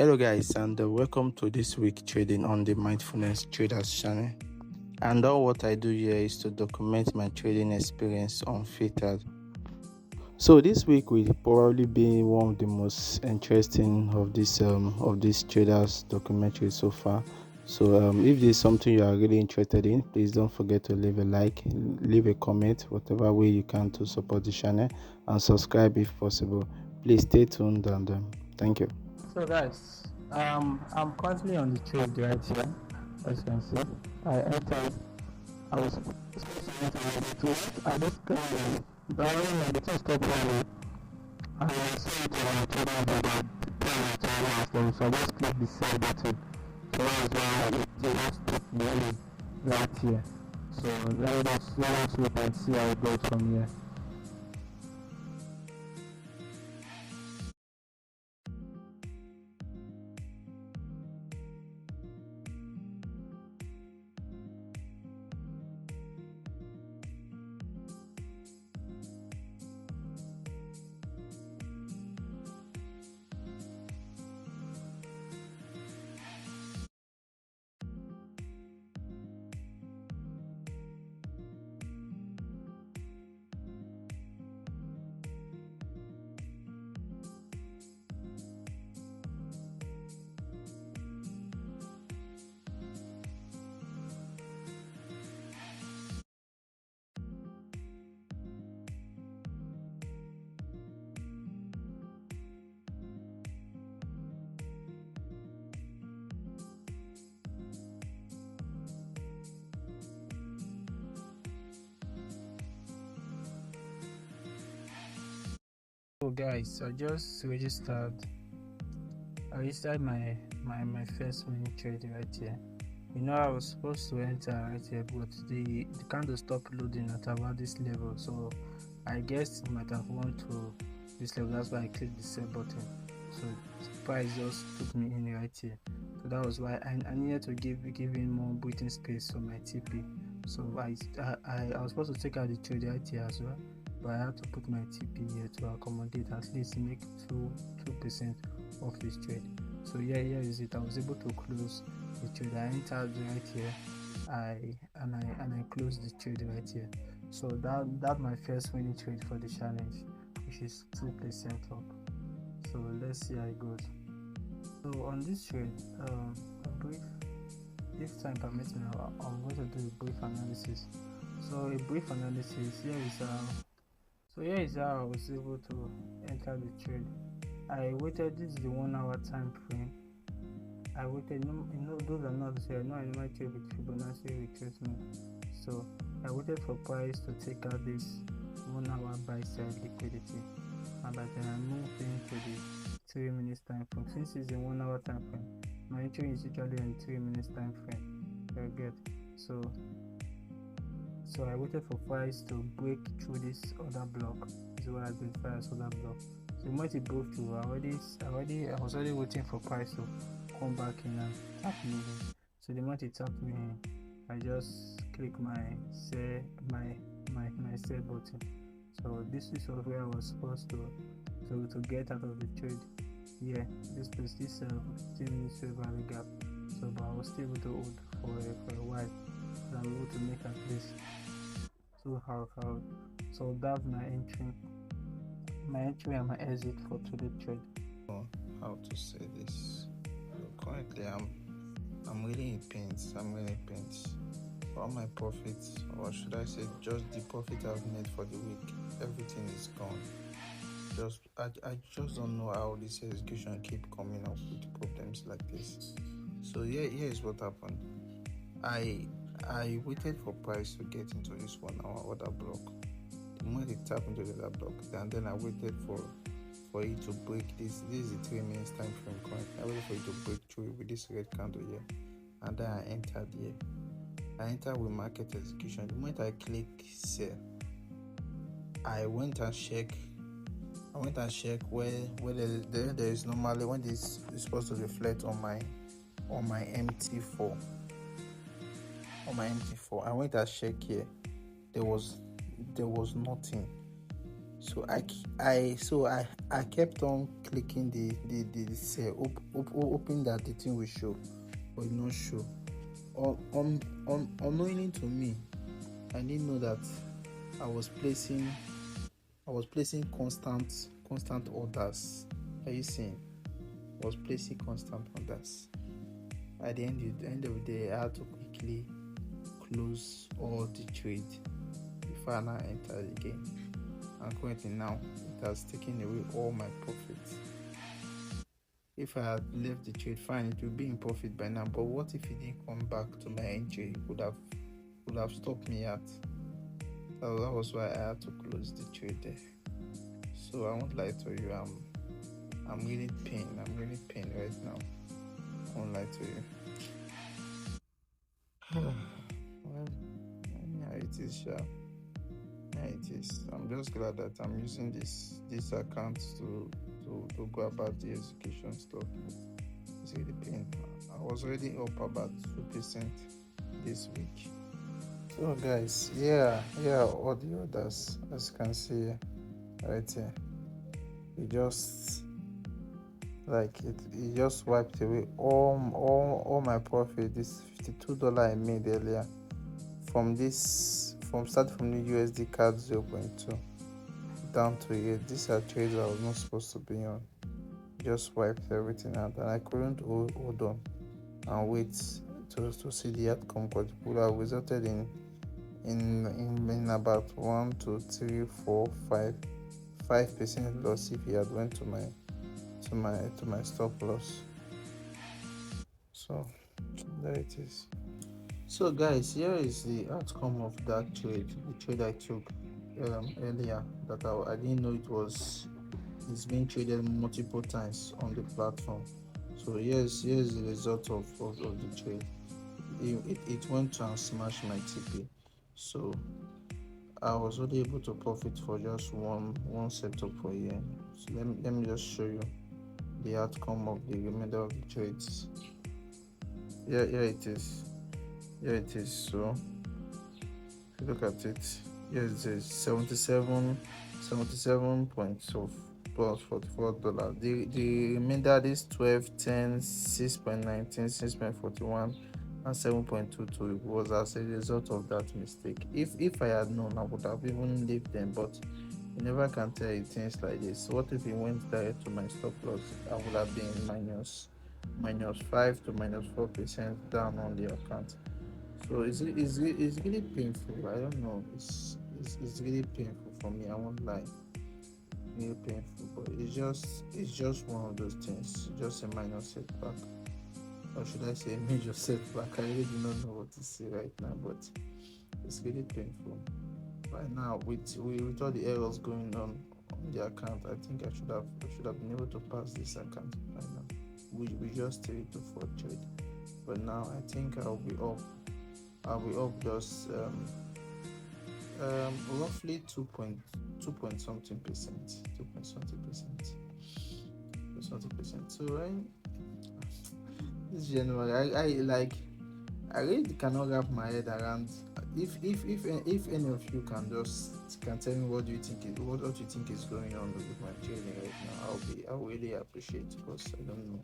Hello, guys, and welcome to this week trading on the Mindfulness Traders channel. And all what I do here is to document my trading experience unfiltered. So this week will probably be one of the most interesting of this traders documentary so far. So if there's something you are really interested in, please don't forget to leave a like, leave a comment, whatever way you can to support the channel, and subscribe if possible. Please stay tuned and thank you. So guys, I'm currently on the trade right here. As you can see, I entered. I was supposed to enter the trade. I just came but I don't the two stop early. And I saw it on the trader that so I just clicked the sell button. So that's why it just took me right here. So let us wait and see how it goes from here. So guys, I just registered. I registered my first mini trade right here. I was supposed to enter right here, but the candle stopped loading at about this level. So I guess it might have won to this level. That's why I clicked the sell button. So the price just took me in right here. So that was why I needed to give in more breathing space for my TP. So I was supposed to take out the trade right here as well, but I had to put my TP here to accommodate, at least make 2% of this trade. So here is it. I was able to close the trade. I entered right here. I closed the trade right here. So that my first winning trade for the challenge, which is 2% up. So let's see how it goes. So on this trade, a brief, if time permits me, I'm going to do a brief analysis. So a brief analysis. Here is how I was able to enter the trade. I waited. This is the 1 hour time frame. I waited. Those are not here. No, I might trade with Fibonacci retracement. So I waited for price to take out this 1 hour buy side liquidity, and by then I moved into the 3 minutes time frame. Since it's a 1 hour time frame, my entry is usually in 3 minutes time frame. Very good. So I waited for price to break through this other block. This is what I identify as other block. So the moment it broke through, I was already waiting for price to come back in and tap me in. So the moment it tapped me in, I just click my sell button. So this is where I was supposed to get out of the trade. Yeah, this 15 minutes value gap. So but I was still able to hold for a while. So I'm able to make at least 2 hours. So that's my entry and my exit for today's trade. How to say this? Currently, I'm really in pains. All my profits, or should I say, just the profit I've made for the week, everything is gone. I just don't know how this execution keep coming up with problems like this. So here is what happened. I waited for price to get into this 1 hour order block. The moment it tapped into the other block, and then I waited for it to break this. This is the 3 minutes time frame currently. I waited for it to break through with this red candle here, and then I entered here. I entered with market execution. The moment I click sell, I went and check where there is normally, when this is supposed to reflect on my MT4. I went and check here. There was nothing. So I kept on clicking hoping that the thing will show, but it not show. Unknowingly to me, I didn't know that I was placing constant orders. Are you seeing? I was placing constant orders. At the end of the day, I had to quickly close all the trade before I now enter the game. And currently now, it has taken away all my profits. If I had left the trade, fine, it would be in profit by now. But what if it didn't come back to my entry? It would have stopped me at. So that was why I had to close the trade there. So I won't lie to you, I'm really pained. I'm really pained right now. I won't lie to you. Well, yeah, it is, yeah. Yeah, it is. I'm just glad that I'm using this account to go about the execution stuff. It's really pain. I was already up about 2% this week. So guys, all the others, as you can see right here, it just just wiped away all my profit. This $52 I made earlier from starting from the USD card 0.2 down to here. These are trades I was not supposed to be on. Just wiped everything out, and I couldn't hold on and wait to see the outcome, because it would have resulted in about 1, 2, 3, 4, 5% loss if he had went to my stop loss. So there it is. So guys, here is the outcome of that trade, the trade I took earlier, that I didn't know it's being traded multiple times on the platform. So here's the result of the trade. It went and smashed my TP. So I was only able to profit for just one setup for a year. So let me just show you the outcome of the remainder of the trades. Here it is. So if you look at it, here it is 77 points of plus $44. The remainder is 12, 10, 6.19, 6.41, and 7.22 was as a result of that mistake. If I had known, I would have even left them, but you never can tell you things like this. What if it went direct to my stop loss? I would have been minus 5 to minus 4% down on the account. So it's really painful. I don't know. It's really painful for me. I won't lie. Really painful, but it's just one of those things. Just a minor setback, or should I say a major setback? I really do not know what to say right now, but it's really painful. Right now, with all the errors going on the account, I think I should have been able to pass this account right now. We just 3 to 4 trade, but now I think I'll be up just roughly 2 point something percent. So this January, I really cannot wrap my head around. If any of you can tell me what you think is going on with my trading right now, I'll really appreciate, because I don't know.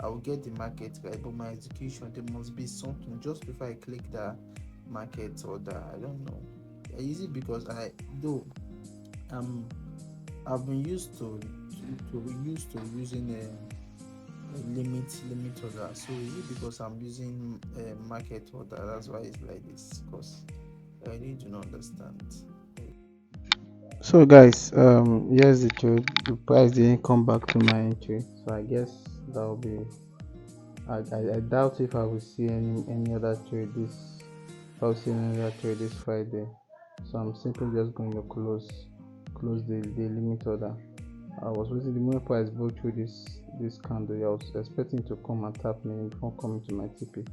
I will get the market right, but my execution, there must be something just before I click that market order. I don't know. Is it because I've been used to using a limit order. So is it because I'm using a market order? That's why it's like this. Because I really do not understand. So guys, here's the trade. The price didn't come back to my entry, so I guess that will be. I doubt if I will see any other trade this. If I'll see any other trade this Friday, so I'm simply just going to close the limit order. I was waiting the moment price broke through this candle. I was expecting to come and tap me before coming to my TP,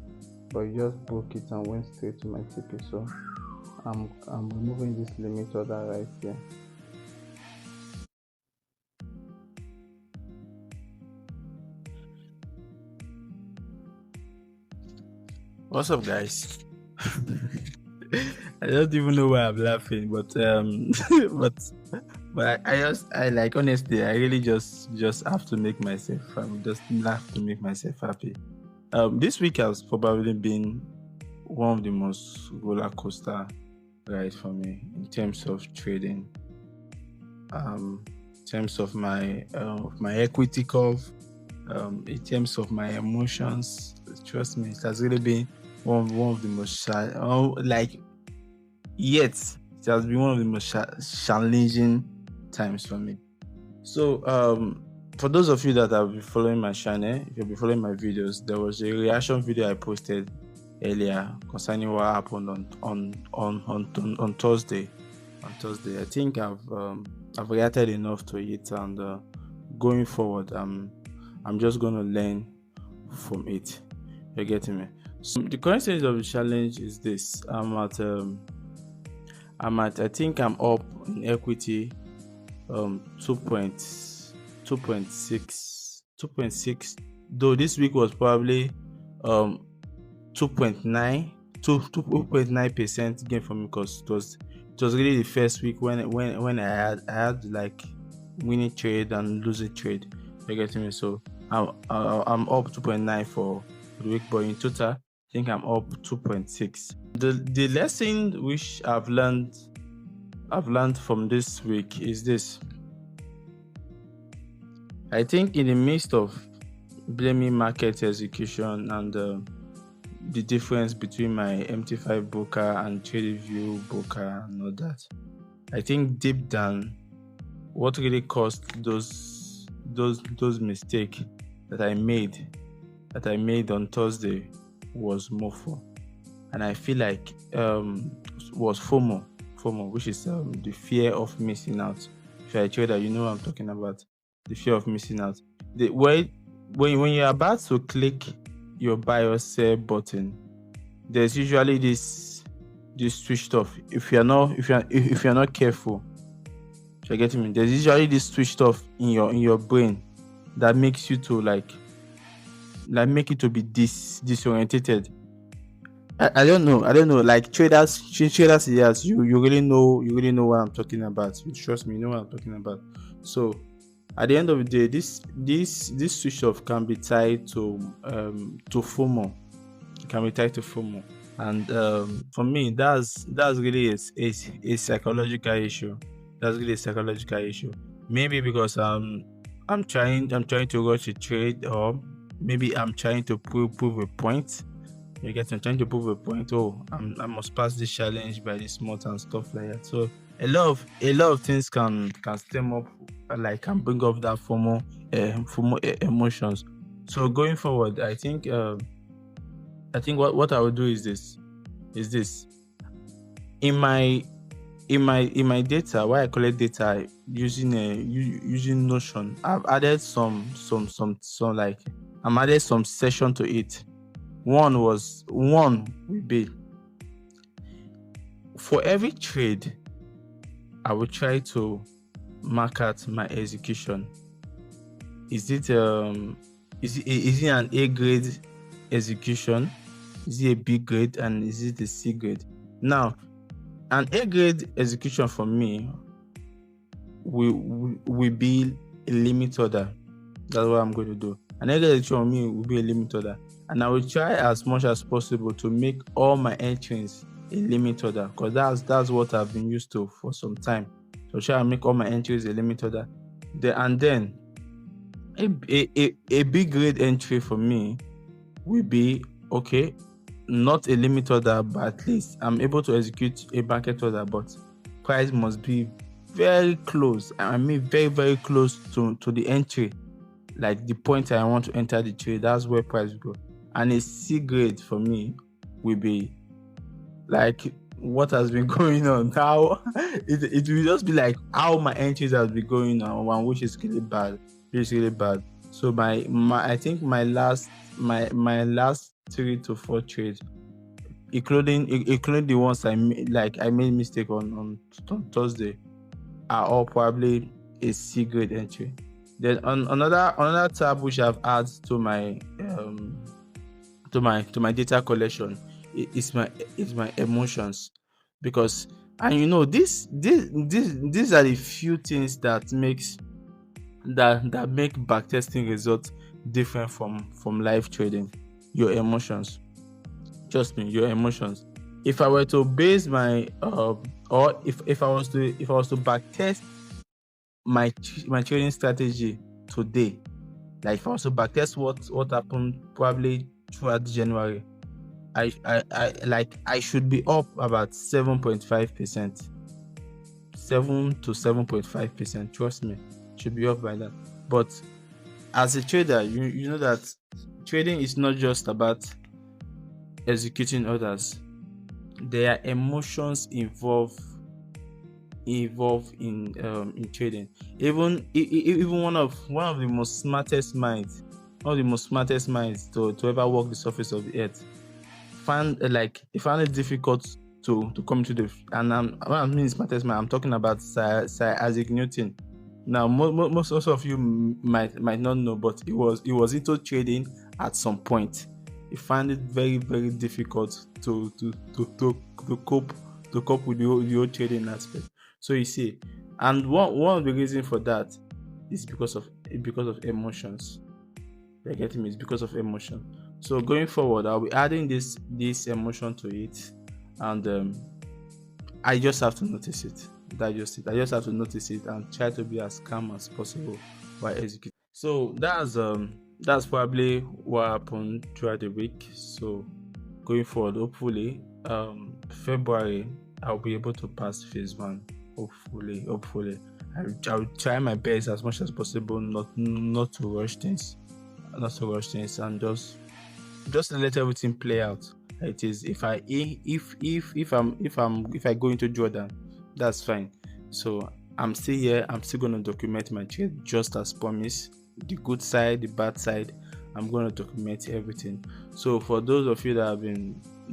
but it just broke it and went straight to my TP. So I'm removing this limit order right here. What's up, guys? I don't even know why I'm laughing, but but But I like, honestly, I really just have to make myself happy. Just have to make myself happy. This week has probably been one of the most roller coaster ride for me in terms of trading. In terms of my equity curve, in terms of my emotions. Trust me, it has really been one of the most like, yet it has been one of the most challenging times for me. So for those of you that have been following my channel, if you've been following my videos, there was a reaction video I posted earlier concerning what happened on Thursday. On Thursday, I think I've reacted enough to it, and going forward, I'm just gonna learn from it. You're getting me? So the current stage of the challenge is this. I think I'm up in equity 2.6, though this week was probably 2.9% gain for me, because it was really the first week when I had like winning trade and losing trade. You're getting me? So I'm up 2.9 for the week, but in total I think I'm up 2.6. The lesson which I've learned from this week is this. I think in the midst of blaming market execution and the difference between my MT5 broker and TradingView broker and all that, I think deep down, what really caused those mistakes that I made on Thursday was MOFO, and I feel like was FOMO, which is the fear of missing out. If you're a trader, you know what I'm talking about. The fear of missing out. When you're about to click your buy or sell button, there's usually this switched off. If you're not careful, you're getting me. There's usually this switched off in your brain that makes you to make it to be disorientated. I don't know. Like traders, yes, you really know what I'm talking about. You trust me, you know what I'm talking about. So at the end of the day, this switch off can be tied to FOMO. It can be tied to FOMO, and for me, that's really a psychological issue. That's really a psychological issue. Maybe because I'm trying to rush a trade, or maybe I'm trying to prove a point. You get me? I'm trying to prove a point. Oh, I must pass this challenge by this month and stuff like that. So a lot of things can stem up, like can bring up that FOMO emotions. So going forward, I think what I will do is this. In my data, why I collect data using Notion, I've added some like I'm added some session to it. One will be, for every trade, I will try to mark out my execution. Is it an A grade execution? Is it a B grade? And is it a C grade? Now, an A grade execution for me will be a limit order. That's what I'm going to do. An A grade execution for me will be a limit order. And I will try as much as possible to make all my entries a limit order, because that's what I've been used to for some time. So try and make all my entries a limit order. Then a big grade entry for me will be, okay, not a limit order, but at least I'm able to execute a market order, but price must be very close. I mean very, very close to the entry, like the point I want to enter the trade. That's where price will go. And a C grade for me will be like what has been going on now. It will just be like how my entries have been going on, which is really bad. So I think my last 3 to 4 trades, including the ones I made mistake on Thursday, are all probably a C grade entry. Then on another tab which I've added to my data collection is my emotions, because And these are the few things that make backtesting results different from live trading. Your emotions. Trust me, your emotions. If I were to base my or if I was to backtest my trading strategy today, like if I was to backtest what happened probably throughout January, I should be up about 7.5%. 7 to 7.5%. Trust me, should be up by that. But as a trader, you know that trading is not just about executing orders. There are emotions involved in trading. Even one of the most smartest minds, to ever walk the surface of the earth, found it difficult to come to the, and when I mean smartest mind, I'm talking about Sir Isaac Newton. Now most of you might not know, but he was into trading at some point. He found it very, very difficult to cope with the whole trading aspect. So you see, and one of the reasons for that is because of emotions. You're getting me? It's because of emotion. So going forward, I'll be adding this emotion to it, and I just have to notice it. That's just it. I just have to notice it and try to be as calm as possible while executing. So that's probably what happened throughout the week. So going forward, hopefully, February I'll be able to pass phase 1. Hopefully, I'll try my best as much as possible not to rush things, and just let everything play out. It is, if I go into Jordan, that's fine. So I'm still here. I'm still going to document my trade just as promised. The good side, the bad side, I'm going to document everything. So for those of you that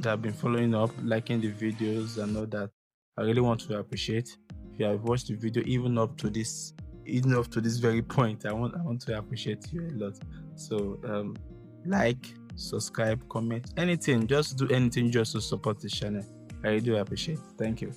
have been following up, liking the videos and all that, I really want to appreciate. If you have watched the video even up to this very point, I want to appreciate you a lot. So like, subscribe, comment, anything. Just do anything just to support the channel. I really do appreciate it. Thank you.